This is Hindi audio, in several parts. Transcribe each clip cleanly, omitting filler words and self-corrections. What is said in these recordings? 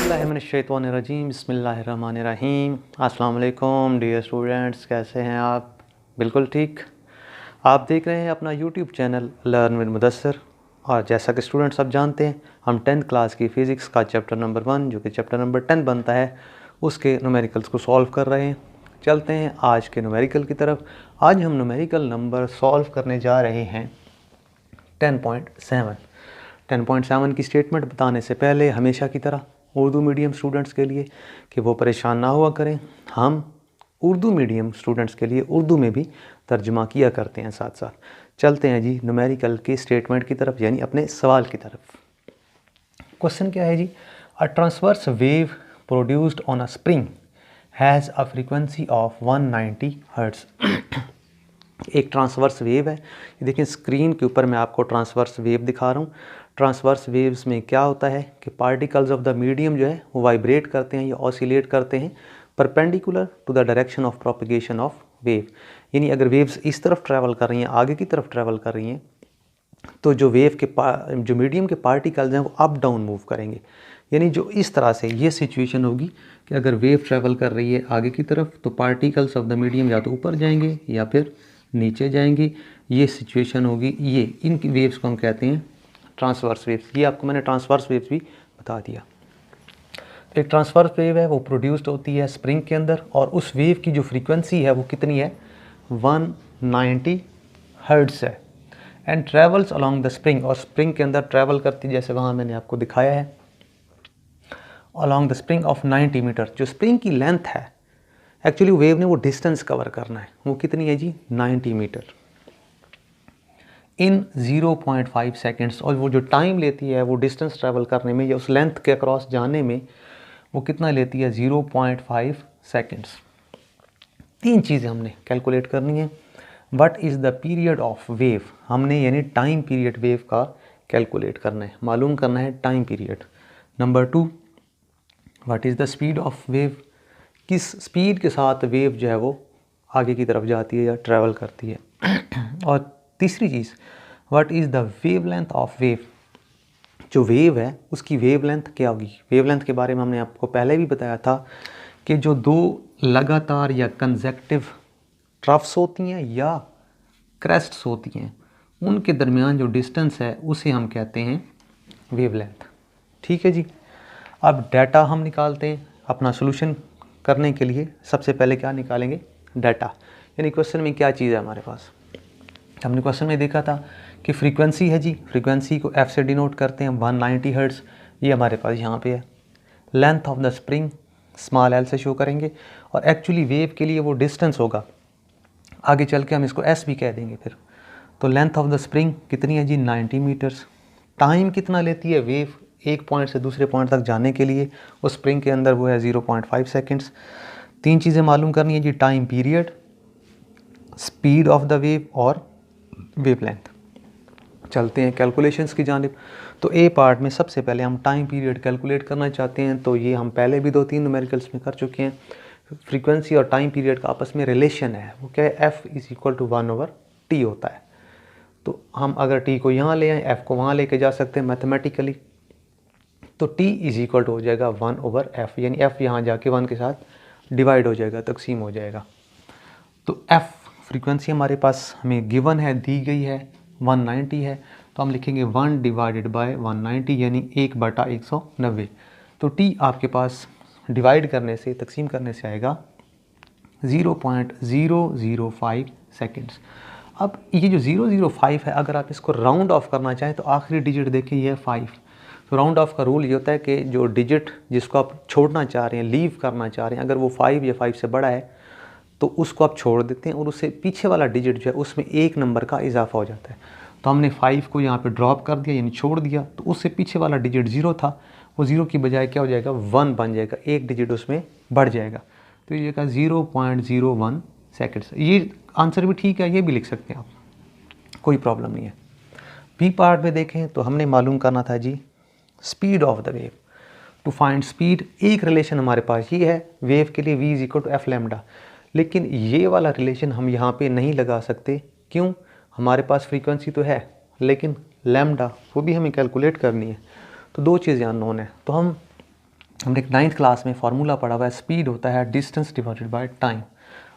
औज़ुबिल्लाहिमिनश्शैतानिर्रजीम बिस्मिल्लाहिर्रहमानिर्रहीम। अस्सलाम वालेकुम डियर स्टूडेंट्स, कैसे हैं आप? बिल्कुल ठीक। आप देख रहे हैं अपना YouTube channel learn with Mudassir. और जैसा कि स्टूडेंट्स आप जानते हैं, हम 10th क्लास की फ़िज़िक्स का चैप्टर नंबर 1 जो कि चैप्टर नंबर 10 बनता है, उसके न्यूमेरिकल्स को सॉल्व कर रहे हैं। चलते हैं आज के न्यूमेरिकल की तरफ। आज हम न्यूमेरिकल नंबर सॉल्व करने जा रहे हैं 10.7। 10.7 की स्टेटमेंट बताने से पहले हमेशा की तरह उर्दू मीडियम स्टूडेंट्स के लिए कि वो परेशान ना हुआ करें, हम उर्दू मीडियम स्टूडेंट्स के लिए उर्दू में भी तर्जुमा किया करते हैं साथ साथ। चलते हैं जी न्यूमेरिकल की स्टेटमेंट की तरफ, यानी अपने सवाल की तरफ। क्वेश्चन क्या है जी? A transverse wave produced on a spring has a frequency of 190 hertz. एक ट्रांसवर्स वेव है, ये देखिए स्क्रीन के ऊपर मैं आपको ट्रांसवर्स वेव दिखा रहा हूँ। ट्रांसवर्स वेव्स में क्या होता है कि पार्टिकल्स ऑफ द मीडियम जो है वो वाइब्रेट करते हैं या ऑसिलेट करते हैं perpendicular to the direction of propagation of wave. यानी अगर वेव्स इस तरफ ट्रैवल कर रही हैं, आगे की तरफ ट्रैवल कर रही हैं, तो जो वेव के जो मीडियम के पार्टिकल्स हैं वो अप डाउन मूव करेंगे। यानी जो इस तरह से ये सिचुएशन होगी कि अगर वेव ट्रैवल कर रही है आगे की तरफ, तो पार्टिकल्स ऑफ द मीडियम या तो ऊपर जाएंगे या फिर नीचे जाएंगी। ये सिचुएशन होगी। ये इन वेव्स को हम कहते हैं ट्रांसवर्स वेव्स। ये आपको मैंने ट्रांसवर्स वेव्स भी बता दिया। एक ट्रांसवर्स वेव है वो प्रोड्यूस्ड होती है स्प्रिंग के अंदर, और उस वेव की जो फ्रीक्वेंसी है वो कितनी है? 190 हर्ट्ज है। And travels along the spring, और स्प्रिंग के अंदर ट्रैवल करती है, जैसे वहाँ मैंने आपको दिखाया है, along the spring of 90 metre. जो स्प्रिंग की लेंथ है, एक्चुअली वेव ने वो डिस्टेंस कवर करना है, वो कितनी है जी? 90 मीटर इन 0.5 सेकेंड्स। और वो जो टाइम लेती है वो डिस्टेंस ट्रैवल करने में या उस लेंथ के अक्रॉस जाने में, वो कितना लेती है? 0.5 सेकेंड्स। तीन चीज़ें हमने कैलकुलेट करनी है। What is the period of wave, हमने यानी टाइम पीरियड वेव का कैलकुलेट करना है, मालूम करना है time period. Number 2, what is the speed of wave, किस स्पीड के साथ वेव जो है वो आगे की तरफ जाती है या ट्रैवल करती है। और तीसरी चीज़, what is the wave length of wave, जो वेव है उसकी वेव लेंथ क्या होगी। वेव लेंथ के बारे में हमने आपको पहले भी बताया था कि जो दो लगातार या कंसेक्टिव ट्रफ्स होती हैं या क्रेस्ट्स होती हैं, उनके दरमियान जो डिस्टेंस है उसे हम कहते हैं वेव लेंथ। ठीक है जी। अब डाटा हम निकालते हैं अपना सोल्यूशन करने के लिए। सबसे पहले क्या निकालेंगे? डाटा, यानी क्वेश्चन में क्या चीज़ है हमारे पास। हमने क्वेश्चन में देखा था कि फ्रीक्वेंसी है जी, फ्रीक्वेंसी को एफ से डिनोट करते हैं, 190 हर्ट्ज़, ये हमारे पास यहाँ पे है। Length of the spring small L से शो करेंगे, और एक्चुअली वेव के लिए वो डिस्टेंस होगा, आगे चल के हम इसको एस भी कह देंगे फिर। तो लेंथ ऑफ द स्प्रिंग कितनी है जी? 90 मीटर्स। टाइम कितना लेती है वेव एक पॉइंट से दूसरे पॉइंट तक जाने के लिए उस स्प्रिंग के अंदर? वो है 0.5 सेकेंड्स। तीन चीज़ें मालूम करनी है जी, time period, speed of the wave और वेव लेंथ। चलते हैं कैलकुलेशंस की जानिब। तो ए पार्ट में सबसे पहले हम टाइम पीरियड कैलकुलेट करना चाहते हैं, तो ये हम पहले भी 2-3 न्यूमेरिकल्स में कर चुके हैं। फ्रीक्वेंसी और टाइम पीरियड का आपस में रिलेशन है, वो क्या है? F is equal to 1/t होता है। तो हम अगर t को यहाँ ले आए, f को वहाँ लेके जा सकते हैं मैथमेटिकली, तो t इज़ इक्वल टू हो जाएगा 1/f, यानी f यहाँ जाके 1 के साथ डिवाइड हो जाएगा, तकसीम हो जाएगा। तो f फ्रीक्वेंसी हमारे पास हमें गिवन है, दी गई है, 190 है, तो हम लिखेंगे 1 डिवाइडेड बाय 190, यानी 1/190। तो t आपके पास डिवाइड करने से, तकसीम करने से आएगा 0.005 सेकेंड्स। अब ये जो 005 है, अगर आप इसको राउंड ऑफ करना चाहें तो आखिरी डिजिट देखिए ये है 5। तो राउंड ऑफ का रूल ये होता है कि जो डिजिट जिसको आप छोड़ना चाह रहे हैं, लीव करना चाह रहे हैं, अगर वो 5 या 5 से बड़ा है तो उसको आप छोड़ देते हैं, और उससे पीछे वाला डिजिट जो है उसमें एक नंबर का इजाफा हो जाता है। तो हमने 5 को यहाँ पे ड्रॉप कर दिया, यानी छोड़ दिया, तो उससे पीछे वाला डिजिट 0 था, वो 0 की बजाय क्या हो जाएगा? 1 बन जाएगा, एक डिजिट उसमें बढ़ जाएगा। तो ये का 0.01 सेकेंड्स। ये आंसर भी ठीक है, ये भी लिख सकते हैं आप, कोई प्रॉब्लम नहीं है। बी पार्ट में देखें तो हमने मालूम करना था जी speed of the wave. To find speed, एक रिलेशन हमारे पास ये है वेव के लिए, v is equal to F lambda, लेकिन ये वाला रिलेशन हम यहाँ पे नहीं लगा सकते। क्यों? हमारे पास फ्रीक्वेंसी तो है, लेकिन लैम्डा वो भी हमें कैलकुलेट करनी है, तो दो चीज़ें अननोन है। तो हम हमने एक 9th क्लास में फार्मूला पढ़ा हुआ है, स्पीड होता है डिस्टेंस डिवाइडेड बाय टाइम।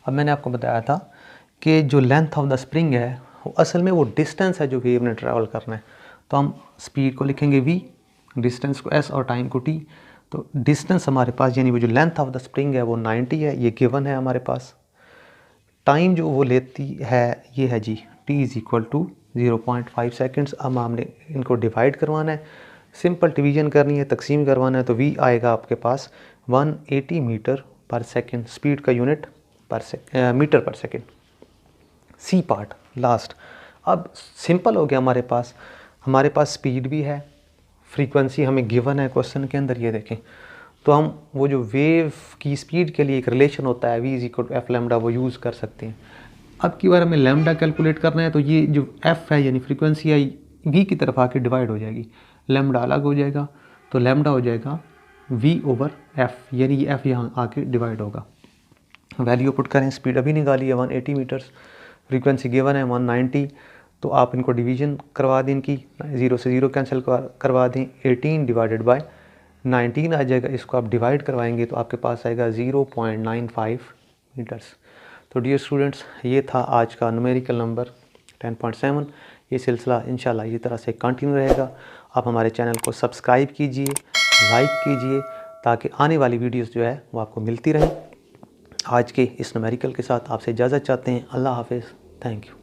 अब मैंने आपको बताया था कि जो लेंथ ऑफ द स्प्रिंग है वो असल में वो डिस्टेंस है जो वेव ने ट्रैवल करना है। तो हम स्पीड को लिखेंगे v, डिस्टेंस को s और टाइम को t। तो डिस्टेंस हमारे पास यानी वो जो लेंथ ऑफ द स्प्रिंग है वो 90 है, ये गिवन है हमारे पास। टाइम जो वो लेती है ये है जी t is equal to 0.5 seconds. अब हमने इनको डिवाइड करवाना है, सिंपल डिवीजन करनी है, तकसीम करवाना है। तो v आएगा आपके पास 180 मीटर पर सेकेंड, स्पीड का unit metre per second. C part last. अब सिंपल हो गया हमारे पास स्पीड भी है, फ्रीक्वेंसी हमें गिवन है क्वेश्चन के अंदर, ये देखें। तो हम वो जो वेव की स्पीड के लिए एक रिलेशन होता है v is equal to F lambda, वो यूज़ कर सकते हैं। अब की बार हमें लैम्डा कैलकुलेट करना है, तो ये जो f है यानी फ्रीक्वेंसी है v की तरफ आके डिवाइड हो जाएगी, लैम्डा अलग हो जाएगा। तो लैम्डा हो जाएगा v ओवर f, यानी ये f यहाँ आके डिवाइड होगा। वैल्यू पुट करें, स्पीड अभी निकाली है 180 मीटर्स, फ्रीक्वेंसी गिवन है 190। तो आप इनको डिवीजन करवा दें, इनकी 0 से 0 कैंसिल करवा दें, 18 डिवाइडेड बाय 19 आ जाएगा। इसको आप डिवाइड करवाएंगे तो आपके पास आएगा 0.95 मीटर्स। तो डियर स्टूडेंट्स, ये था आज का न्यूमेरिकल नंबर 10.7। ये सिलसिला इंशाल्लाह ये तरह से कंटिन्यू रहेगा। आप हमारे चैनल को सब्सक्राइब कीजिए, लाइक कीजिए, ताकि आने वाली वीडियोस जो है वो आपको मिलती रहें। आज के इस न्यूमेरिकल के साथ आपसे इजाज़त चाहते हैं। अल्लाह हाफिज़, थैंक यू।